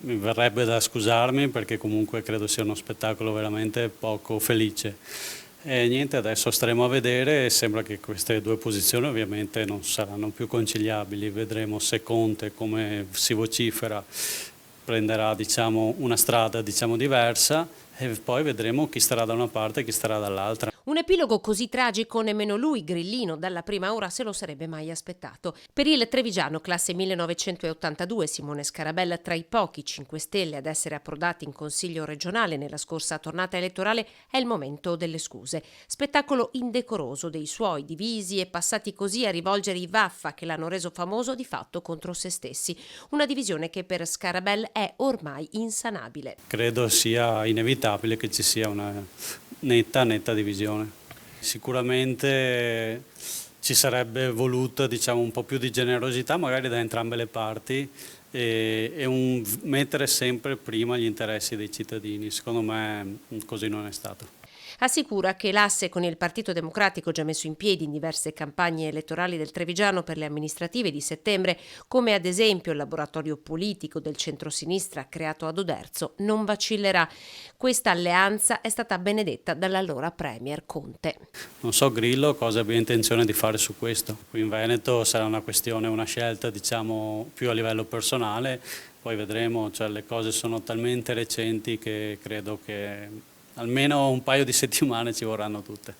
mi verrebbe da scusarmi perché comunque credo sia uno spettacolo veramente poco felice. E niente, adesso staremo a vedere, sembra che queste due posizioni ovviamente non saranno più conciliabili, vedremo se Conte, come si vocifera, prenderà diciamo, una strada diciamo, diversa e poi vedremo chi starà da una parte e chi starà dall'altra. Un epilogo così tragico nemmeno lui, grillino, dalla prima ora se lo sarebbe mai aspettato. Per il trevigiano, classe 1982, Simone Scarabella, tra i pochi 5 Stelle ad essere approdati in Consiglio regionale nella scorsa tornata elettorale, è il momento delle scuse. Spettacolo indecoroso dei suoi, divisi e passati così a rivolgere i vaffa che l'hanno reso famoso di fatto contro se stessi. Una divisione che per Scarabella è ormai insanabile. Credo sia inevitabile che ci sia una netta divisione. Sicuramente ci sarebbe voluto diciamo, un po' più di generosità magari da entrambe le parti e mettere sempre prima gli interessi dei cittadini. Secondo me così non è stato. Assicura che l'asse con il Partito Democratico già messo in piedi in diverse campagne elettorali del Trevigiano per le amministrative di settembre, come ad esempio il laboratorio politico del centrosinistra creato ad Oderzo, non vacillerà. Questa alleanza è stata benedetta dall'allora premier Conte. Non so Grillo cosa abbia intenzione di fare su questo. Qui in Veneto sarà una questione, una scelta diciamo più a livello personale, poi vedremo, cioè, le cose sono talmente recenti che credo che almeno un paio di settimane ci vorranno tutte.